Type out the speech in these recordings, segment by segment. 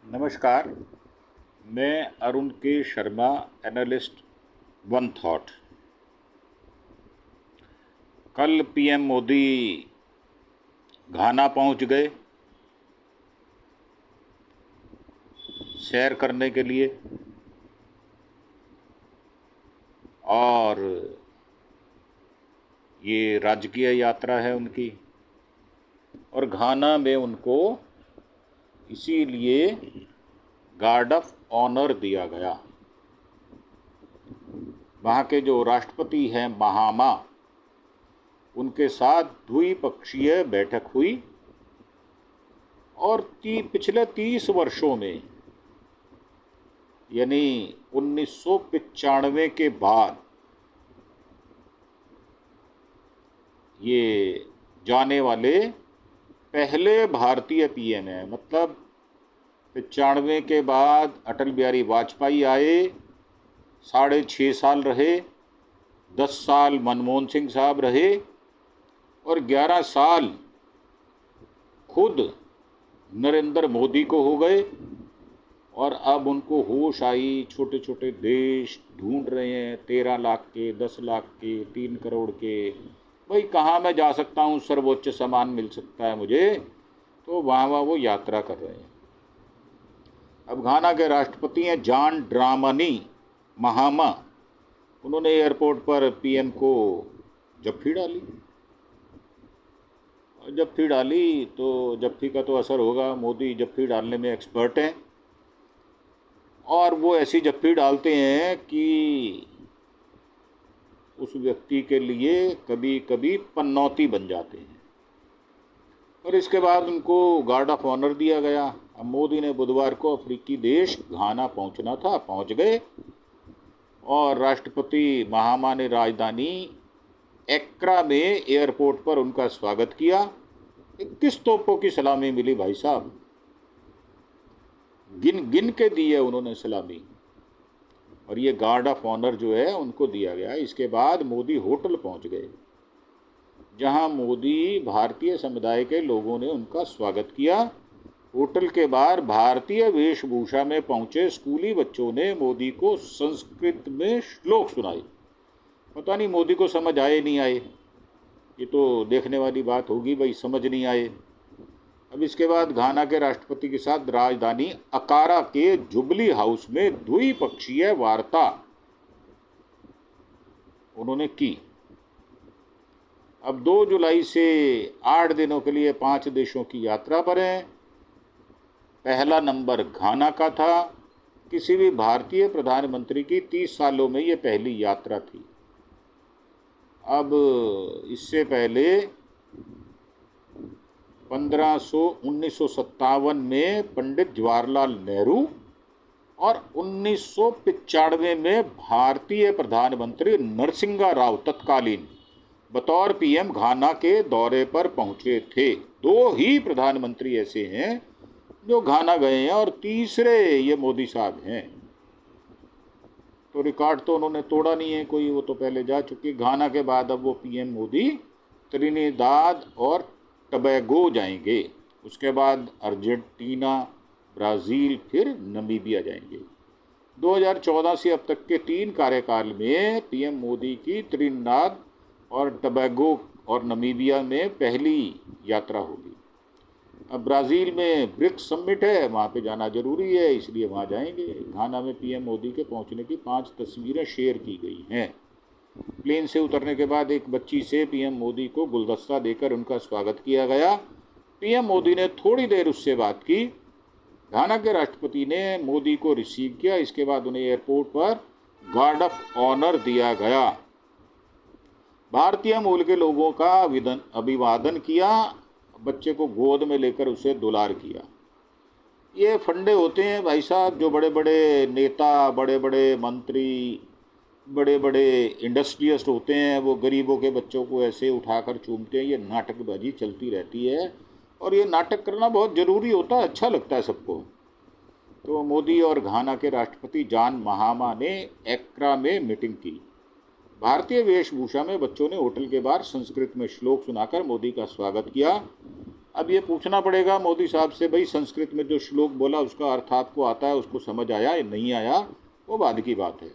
नमस्कार। मैं अरुण के शर्मा, एनालिस्ट वन थॉट। कल पीएम मोदी घाना पहुंच गए सैर करने के लिए, और ये राजकीय यात्रा है उनकी। और घाना में उनको इसीलिए गार्ड ऑफ ऑनर दिया गया। वहाँ के जो राष्ट्रपति हैं महामा, उनके साथ द्विपक्षीय बैठक हुई और पिछले 30 वर्षों में, यानी 1995 के बाद, ये जाने वाले पहले भारतीय पीएम हैं। मतलब 95 के बाद अटल बिहारी वाजपेयी आए, 6.5 साल रहे, 10 साल मनमोहन सिंह साहब रहे और 11 साल खुद नरेंद्र मोदी को हो गए। और अब उनको होश आई, छोटे छोटे देश ढूंढ रहे हैं, 13 लाख के, 10 लाख के, 3 करोड़ के। भाई कहाँ मैं जा सकता हूँ, सर्वोच्च सम्मान मिल सकता है मुझे, तो वहाँ वो यात्रा कर रहे हैं। अब घाना के राष्ट्रपति हैं जॉन ड्रामनी महामा। उन्होंने एयरपोर्ट पर पीएम को जप्फी डाली। जप्फी डाली तो जप्फी का तो असर होगा, मोदी जप्फी डालने में एक्सपर्ट हैं। और वो ऐसी जप्फी डालते हैं कि उस व्यक्ति के लिए कभी कभी पन्नौती बन जाते हैं। और इसके बाद उनको गार्ड ऑफ ऑनर दिया गया। अब मोदी ने बुधवार को अफ्रीकी देश घाना पहुंचना था, पहुंच गए। और राष्ट्रपति महामा ने राजधानी एक्रा में एयरपोर्ट पर उनका स्वागत किया। 21 तोपों की सलामी मिली भाई साहब, गिन गिन के दी है उन्होंने सलामी। और ये गार्ड ऑफ ऑनर जो है उनको दिया गया। इसके बाद मोदी होटल पहुंच गए, जहां मोदी भारतीय समुदाय के लोगों ने उनका स्वागत किया। होटल के बाहर भारतीय वेशभूषा में पहुंचे स्कूली बच्चों ने मोदी को संस्कृत में श्लोक सुनाए। पता नहीं मोदी को समझ आए नहीं आए, ये तो देखने वाली बात होगी भाई, समझ नहीं आए। अब इसके बाद घाना के राष्ट्रपति के साथ राजधानी अकारा के जुबली हाउस में द्विपक्षीय वार्ता उन्होंने की। अब 2 जुलाई से 8 दिनों के लिए 5 देशों की यात्रा पर हैं। पहला नंबर घाना का था। किसी भी भारतीय प्रधानमंत्री की 30 सालों में ये पहली यात्रा थी। अब इससे पहले 1957 में पंडित जवाहरलाल नेहरू और 1995 में भारतीय प्रधानमंत्री नरसिंहा राव तत्कालीन बतौर पीएम घाना के दौरे पर पहुंचे थे। 2 ही प्रधानमंत्री ऐसे हैं जो घाना गए हैं और तीसरे ये मोदी साहब हैं। तो रिकॉर्ड तो उन्होंने तोड़ा नहीं है कोई, वो तो पहले जा चुकी। घाना के बाद अब वो पीएम मोदी त्रिनिदाद और टबैगो जाएंगे। उसके बाद अर्जेंटीना, ब्राज़ील, फिर नमीबिया जाएंगे। 2014 से अब तक के 3 कार्यकाल में पीएम मोदी की त्रिनिदाद और टबैगो और नमीबिया में पहली यात्रा होगी। अब ब्राज़ील में ब्रिक्स समिट है, वहाँ पे जाना जरूरी है, इसलिए वहाँ जाएंगे। घाना में पीएम मोदी के पहुँचने की 5 तस्वीरें शेयर की गई हैं। प्लेन से उतरने के बाद एक बच्ची से पीएम मोदी को गुलदस्ता देकर उनका स्वागत किया गया। पीएम मोदी ने थोड़ी देर उससे बात की। घाना के राष्ट्रपति ने मोदी को रिसीव किया। इसके बाद उन्हें एयरपोर्ट पर गार्ड ऑफ ऑनर दिया गया। भारतीय मूल के लोगों का अभिवादन किया। बच्चे को गोद में लेकर उसे दुलार किया। ये फंडे होते हैं भाई साहब, जो बड़े बड़े नेता, बड़े बड़े मंत्री, बड़े बड़े इंडस्ट्रियलिस्ट होते हैं, वो गरीबों के बच्चों को ऐसे उठाकर चूमते हैं। ये नाटकबाजी चलती रहती है और ये नाटक करना बहुत ज़रूरी होता है, अच्छा लगता है सबको। तो मोदी और घाना के राष्ट्रपति जॉन महामा ने एक्रा में मीटिंग की। भारतीय वेशभूषा में बच्चों ने होटल के बाहर संस्कृत में श्लोक सुनाकर मोदी का स्वागत किया। अब ये पूछना पड़ेगा मोदी साहब से, भाई संस्कृत में जो श्लोक बोला उसका अर्थ आपको आता है, उसको समझ आया या नहीं आया, वो बाद की बात है।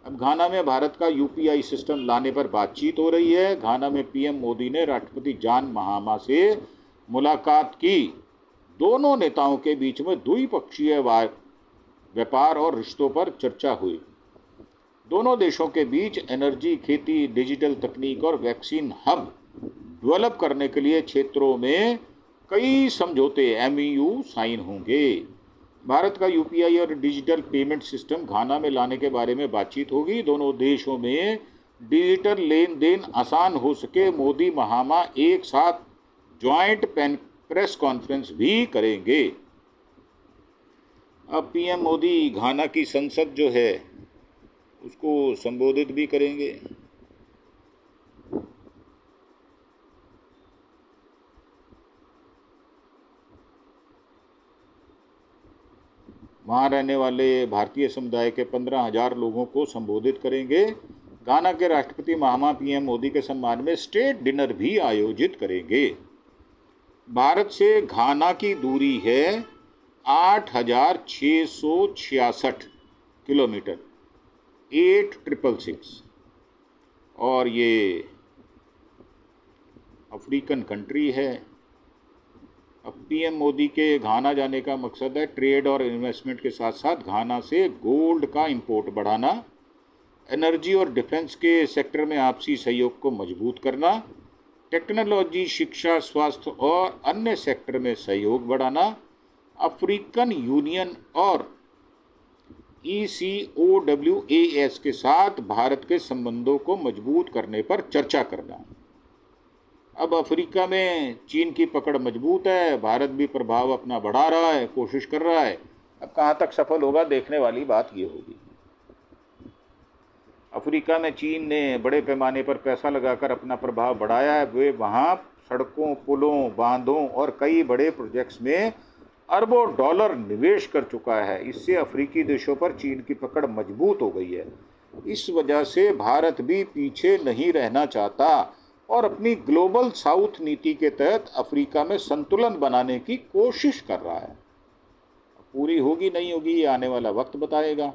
अब घाना में भारत का यूपीआई सिस्टम लाने पर बातचीत हो रही है। घाना में पीएम मोदी ने राष्ट्रपति जॉन महामा से मुलाकात की। दोनों नेताओं के बीच में द्विपक्षीय व्यापार और रिश्तों पर चर्चा हुई। दोनों देशों के बीच एनर्जी, खेती, डिजिटल तकनीक और वैक्सीन हब डेवलप करने के लिए क्षेत्रों में कई समझौते एमईयू साइन होंगे। भारत का यूपीआई और डिजिटल पेमेंट सिस्टम घाना में लाने के बारे में बातचीत होगी। दोनों देशों में डिजिटल लेन देन आसान हो सके, मोदी महामा एक साथ ज्वाइंट प्रेस कॉन्फ्रेंस भी करेंगे। अब पीएम मोदी घाना की संसद जो है उसको संबोधित भी करेंगे। वहाँ रहने वाले भारतीय समुदाय के 15,000 लोगों को संबोधित करेंगे। घाना के राष्ट्रपति महामा पीएम मोदी के सम्मान में स्टेट डिनर भी आयोजित करेंगे। भारत से घाना की दूरी है 8,666 किलोमीटर, 8,666, और ये अफ्रीकन कंट्री है। अब पीएम मोदी के घाना जाने का मकसद है ट्रेड और इन्वेस्टमेंट के साथ साथ घाना से गोल्ड का इंपोर्ट बढ़ाना, एनर्जी और डिफेंस के सेक्टर में आपसी सहयोग को मजबूत करना, टेक्नोलॉजी, शिक्षा, स्वास्थ्य और अन्य सेक्टर में सहयोग बढ़ाना, अफ्रीकन यूनियन और ECOWAS के साथ भारत के संबंधों को मजबूत करने पर चर्चा करना। अब अफ्रीका में चीन की पकड़ मजबूत है, भारत भी प्रभाव अपना बढ़ा रहा है, कोशिश कर रहा है। अब कहाँ तक सफल होगा, देखने वाली बात ये होगी। अफ्रीका में चीन ने बड़े पैमाने पर पैसा लगाकर अपना प्रभाव बढ़ाया है। वे वहाँ सड़कों, पुलों, बांधों और कई बड़े प्रोजेक्ट्स में अरबों डॉलर निवेश कर चुका है। इससे अफ्रीकी देशों पर चीन की पकड़ मजबूत हो गई है। इस वजह से भारत भी पीछे नहीं रहना चाहता और अपनी ग्लोबल साउथ नीति के तहत अफ्रीका में संतुलन बनाने की कोशिश कर रहा है। पूरी होगी नहीं होगी ये आने वाला वक्त बताएगा।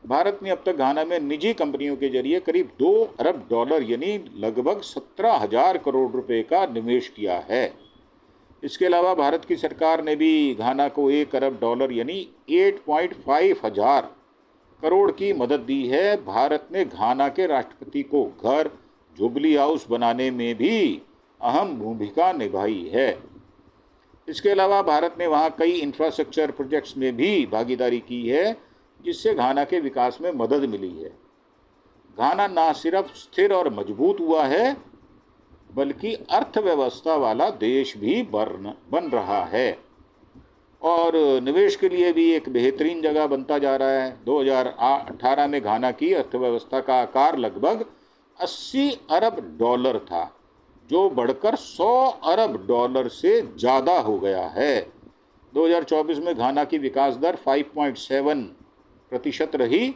भारत ने अब तक घाना में निजी कंपनियों के जरिए करीब 2 अरब डॉलर यानी लगभग 17,000 करोड़ रुपए का निवेश किया है। इसके अलावा भारत की सरकार ने भी घाना को 1 अरब डॉलर यानी 8.5 हजार करोड़ की मदद दी है। भारत ने घाना के राष्ट्रपति को घर, जुबली हाउस बनाने में भी अहम भूमिका निभाई है। इसके अलावा भारत ने वहाँ कई इंफ्रास्ट्रक्चर प्रोजेक्ट्स में भी भागीदारी की है, जिससे घाना के विकास में मदद मिली है। घाना न सिर्फ स्थिर और मजबूत हुआ है, बल्कि अर्थव्यवस्था वाला देश भी बन रहा है और निवेश के लिए भी एक बेहतरीन जगह बनता जा रहा है। 2018 में घाना की अर्थव्यवस्था का आकार लगभग 80 अरब डॉलर था, जो बढ़कर 100 अरब डॉलर से ज़्यादा हो गया है। 2024 में घाना की विकास दर 5.7% रही,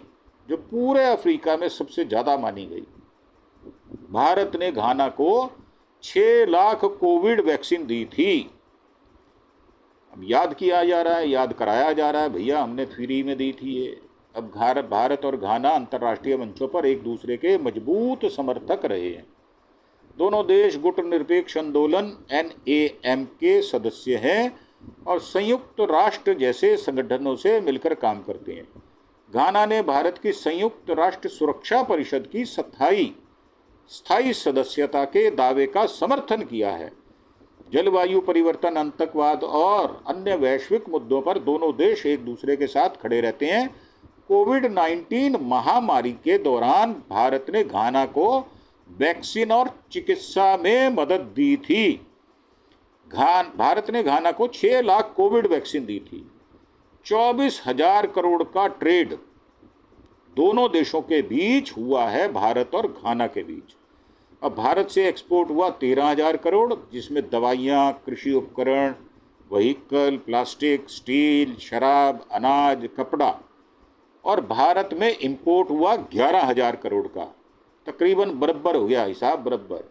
जो पूरे अफ्रीका में सबसे ज़्यादा मानी गई। भारत ने घाना को 6 लाख कोविड वैक्सीन दी थी। अब याद किया जा रहा है, याद कराया जा रहा है, भैया हमने फ्री में दी थी ये। अब भारत और घाना अंतर्राष्ट्रीय मंचों पर एक दूसरे के मजबूत समर्थक रहे हैं। दोनों देश गुटनिरपेक्ष आंदोलन NAM के सदस्य हैं और संयुक्त राष्ट्र जैसे संगठनों से मिलकर काम करते हैं। घाना ने भारत की संयुक्त राष्ट्र सुरक्षा परिषद की स्थायी सदस्यता के दावे का समर्थन किया है। जलवायु परिवर्तन, आतंकवाद और अन्य वैश्विक मुद्दों पर दोनों देश एक दूसरे के साथ खड़े रहते हैं। कोविड-19 महामारी के दौरान भारत ने घाना को वैक्सीन और चिकित्सा में मदद दी थी। भारत ने घाना को 6 लाख कोविड वैक्सीन दी थी। 24,000 करोड़ का ट्रेड दोनों देशों के बीच हुआ है, भारत और घाना के बीच। अब भारत से एक्सपोर्ट हुआ 13,000 करोड़, जिसमें दवाइयाँ, कृषि उपकरण, व्हीकल, प्लास्टिक, स्टील, शराब, अनाज, कपड़ा, और भारत में इंपोर्ट हुआ 11,000 करोड़ का। तकरीबन बराबर हो गया हिसाब, बराबर।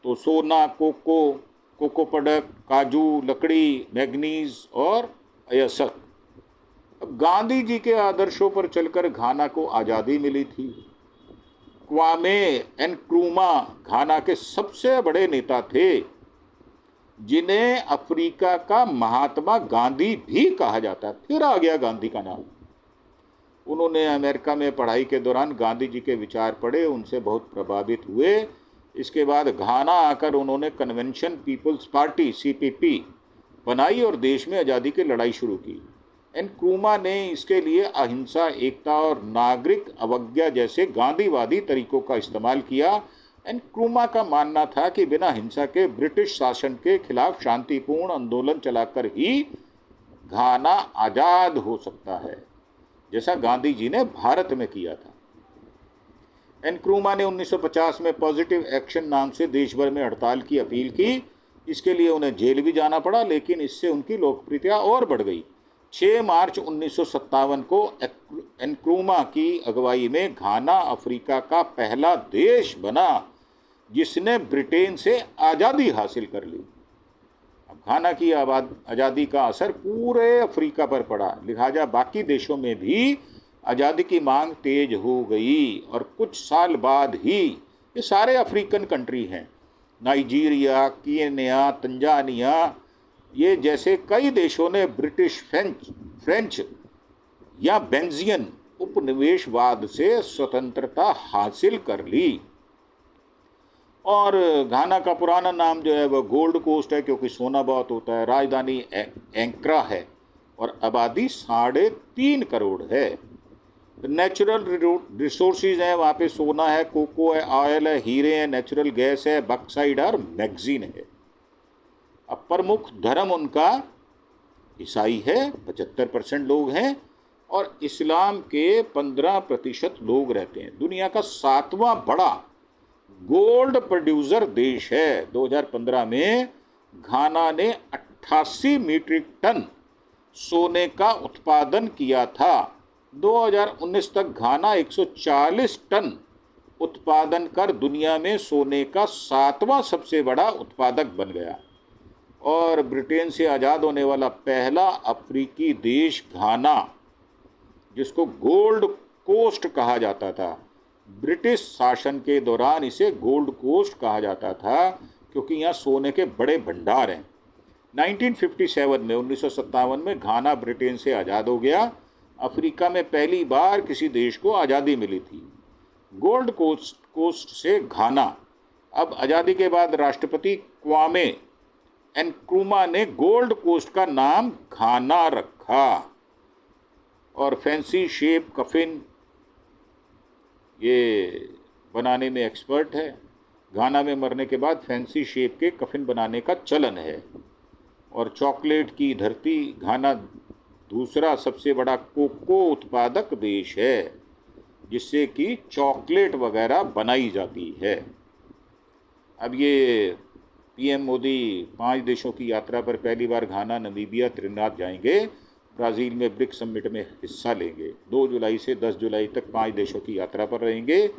तो सोना, कोको, कोको प्रोडक्ट, काजू, लकड़ी, मैग्नीज और अयस्क। अब गांधी जी के आदर्शों पर चलकर घाना को आज़ादी मिली थी। क्वामे नक्रूमा घाना के सबसे बड़े नेता थे, जिन्हें अफ्रीका का महात्मा गांधी भी कहा जाता है। फिर आ गया गांधी का नाम। उन्होंने अमेरिका में पढ़ाई के दौरान गांधी जी के विचार पढ़े, उनसे बहुत प्रभावित हुए। इसके बाद घाना आकर उन्होंने कन्वेंशन पीपल्स पार्टी CPP बनाई और देश में आज़ादी की लड़ाई शुरू की। नक्रूमा ने इसके लिए अहिंसा, एकता और नागरिक अवज्ञा जैसे गांधीवादी तरीकों का इस्तेमाल किया। नक्रूमा का मानना था कि बिना हिंसा के ब्रिटिश शासन के खिलाफ शांतिपूर्ण आंदोलन चलाकर ही घाना आज़ाद हो सकता है, जैसा गांधी जी ने भारत में किया था। नक्रूमा ने 1950 में पॉजिटिव एक्शन नाम से देश भर में हड़ताल की अपील की। इसके लिए उन्हें जेल भी जाना पड़ा, लेकिन इससे उनकी लोकप्रियता और बढ़ गई। 6 मार्च 1957 को नक्रूमा की अगुवाई में घाना अफ्रीका का पहला देश बना जिसने ब्रिटेन से आज़ादी हासिल कर ली। अब घाना की आज़ादी का असर पूरे अफ्रीका पर पड़ा, लिहाजा बाकी देशों में भी आज़ादी की मांग तेज हो गई। और कुछ साल बाद ही ये सारे अफ्रीकन कंट्री हैं, नाइजीरिया, कीनिया, तंजानिया, ये जैसे कई देशों ने ब्रिटिश फ्रेंच या बेल्जियन उपनिवेशवाद से स्वतंत्रता हासिल कर ली। और घाना का पुराना नाम जो है वह गोल्ड कोस्ट है, क्योंकि सोना बहुत होता है। राजधानी एंक्रा है और आबादी 3.5 करोड़ है। नेचुरल रिसोर्सेज हैं वहाँ पे, सोना है, कोको है, ऑयल है, हीरे हैं, नेचुरल गैस है, बक्साइड और मैगजीन है। अब प्रमुख धर्म उनका ईसाई है, 75% लोग हैं, और इस्लाम के 15% लोग रहते हैं। दुनिया का 7वां बड़ा गोल्ड प्रोड्यूसर देश है। 2015 में घाना ने 88 मीट्रिक टन सोने का उत्पादन किया था। 2019 तक घाना 140 टन उत्पादन कर दुनिया में सोने का 7वां सबसे बड़ा उत्पादक बन गया और ब्रिटेन से आज़ाद होने वाला पहला अफ्रीकी देश घाना, जिसको गोल्ड कोस्ट कहा जाता था। ब्रिटिश शासन के दौरान इसे गोल्ड कोस्ट कहा जाता था, क्योंकि यहाँ सोने के बड़े भंडार हैं। 1957 में 1957 में घाना ब्रिटेन से आज़ाद हो गया। अफ्रीका में पहली बार किसी देश को आज़ादी मिली थी। गोल्ड कोस्ट से घाना। अब आज़ादी के बाद राष्ट्रपति क्वामे नक्रूमा ने गोल्ड कोस्ट का नाम घाना रखा। और फैंसी शेप कफिन ये बनाने में एक्सपर्ट है। घाना में मरने के बाद फैंसी शेप के कफिन बनाने का चलन है। और चॉकलेट की धरती घाना दूसरा सबसे बड़ा कोको उत्पादक देश है, जिससे कि चॉकलेट वगैरह बनाई जाती है। अब ये PM मोदी 5 देशों की यात्रा पर पहली बार घाना, नमीबिया, त्रिनिदाद जाएंगे। ब्राज़ील में ब्रिक्स समिट में हिस्सा लेंगे। 2 जुलाई से 10 जुलाई तक 5 देशों की यात्रा पर रहेंगे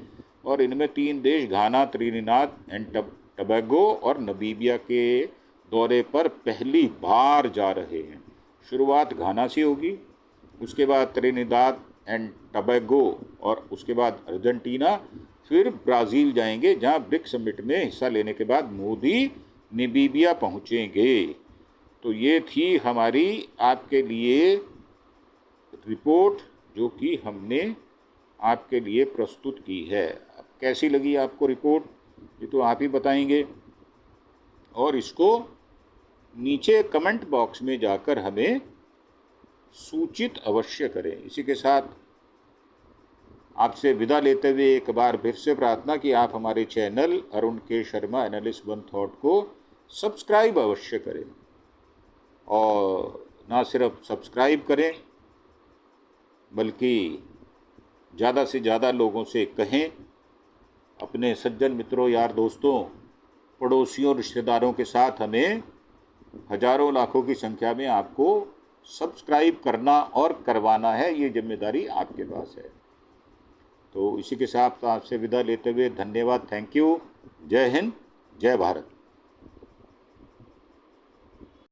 और इनमें 3 देश घाना, त्रिनिदाद एंड टोबैगो और नमीबिया के दौरे पर पहली बार जा रहे हैं। शुरुआत घाना से होगी, उसके बाद त्रिनिदाद एंड टोबैगो और उसके बाद अर्जेंटीना, फिर ब्राज़ील जाएंगे, जहां ब्रिक्स समिट में हिस्सा लेने के बाद मोदी नमीबिया पहुंचेंगे। तो ये थी हमारी आपके लिए रिपोर्ट, जो कि हमने आपके लिए प्रस्तुत की है। अब कैसी लगी आपको रिपोर्ट, ये तो आप ही बताएंगे। और इसको नीचे कमेंट बॉक्स में जाकर हमें सूचित अवश्य करें। इसी के साथ आपसे विदा लेते हुए एक बार फिर से प्रार्थना कि आप हमारे चैनल अरुण के शर्मा एनालिस्ट वन थॉट को सब्सक्राइब अवश्य करें। और ना सिर्फ सब्सक्राइब करें, बल्कि ज़्यादा से ज़्यादा लोगों से कहें, अपने सज्जन मित्रों, यार दोस्तों, पड़ोसियों, रिश्तेदारों के साथ हमें हजारों लाखों की संख्या में आपको सब्सक्राइब करना और करवाना है। ये जिम्मेदारी आपके पास है। तो इसी के साथ आपसे विदा लेते हुए धन्यवाद, थैंक यू, जय हिंद, जय भारत।